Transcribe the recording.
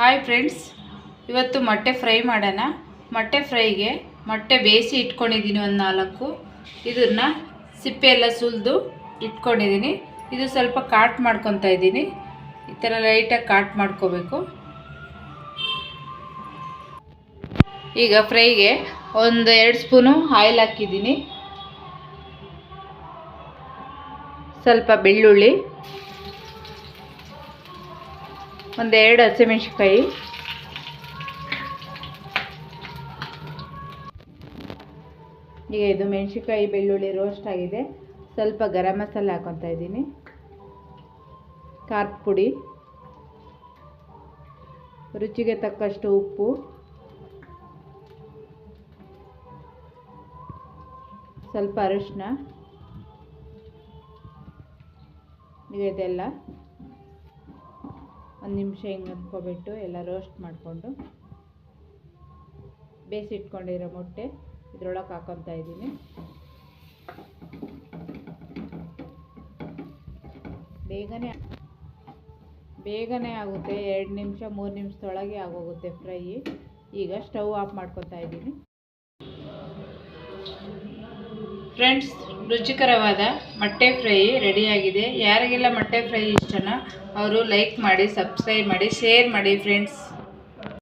Hi friends, ಇವತ್ತು ಮೊಟ್ಟೆ fry ಮಾಡೋಣ. ಮೊಟ್ಟೆ ಫ್ರೈಗೆ ಮೊಟ್ಟೆ ಬೇಯಿಸಿ ಇಟ್ಕೊಂಡಿದ್ದೀನಿ ಒಂದು 4. ಇದನ್ನು ಸಿಪ್ಪೆ ಎಲ್ಲ ಸುಲಿದು ಇಟ್ಕೊಂಡಿದ್ದೀನಿ. ಇದು ಸ್ವಲ್ಪ ಕಾಟ್ ಮಾಡ್ಕೊತಾ ಇದ್ದೀನಿ. ಈ ಥರ ಲೈಟಾಗಿ ಕಾಟ್ ಮಾಡ್ಕೋಬೇಕು. ಈಗ ಫ್ರೈಗೆ ಒಂದು 2 ಸ್ಪೂನು ಆಯಿಲ್ ಹಾಕಿದ್ದೀನಿ. ಸ್ವಲ್ಪ ಬೆಳ್ಳುಳ್ಳಿ, ಒಂದು 2 ಹಸಿಮೆಣಸಿನ್ಕಾಯಿ, ಈಗ ಇದು ಮೆಣಸಿನ್ಕಾಯಿ ಬೆಳ್ಳುಳ್ಳಿ ರೋಸ್ಟ್ ಆಗಿದೆ. ಸ್ವಲ್ಪ ಗರಂ ಮಸಾಲೆ ಹಾಕೊತಾ ಇದ್ದೀನಿ, ಖಾರದ ಪುಡಿ, ರುಚಿಗೆ ತಕ್ಕಷ್ಟು ಉಪ್ಪು, ಸ್ವಲ್ಪ ಅರಿಶಿನ. ಈಗ ಇದೆಲ್ಲ ಒಂದು ನಿಮಿಷ ಹಿಂಗೆ ಅಂದ್ಕೊಬಿಟ್ಟು ಎಲ್ಲ ರೋಸ್ಟ್ ಮಾಡಿಕೊಂಡು ಬೇಯಿಸಿಟ್ಕೊಂಡಿರೋ ಮೊಟ್ಟೆ ಇದ್ರೊಳಗೆ ಹಾಕೊತಾ ಇದ್ದೀನಿ. ಬೇಗನೆ ಆಗುತ್ತೆ. 2 ನಿಮಿಷ 3 ನಿಮಿಷದೊಳಗೆ ಆಗೋಗುತ್ತೆ ಫ್ರೈ. ಈಗ ಸ್ಟವ್ ಆಫ್ ಮಾಡ್ಕೊತಾ ಇದ್ದೀನಿ. ಫ್ರೆಂಡ್ಸ್, ರುಚಿಕರವಾದ ಮೊಟ್ಟೆ ಫ್ರೈ ರೆಡಿಯಾಗಿದೆ. ಯಾರಿಗೆಲ್ಲ ಮೊಟ್ಟೆ ಫ್ರೈ ಇಷ್ಟನೋ ಅವರು ಲೈಕ್ ಮಾಡಿ, ಸಬ್ಸ್ಕ್ರೈಬ್ ಮಾಡಿ, ಶೇರ್ ಮಾಡಿ ಫ್ರೆಂಡ್ಸ್.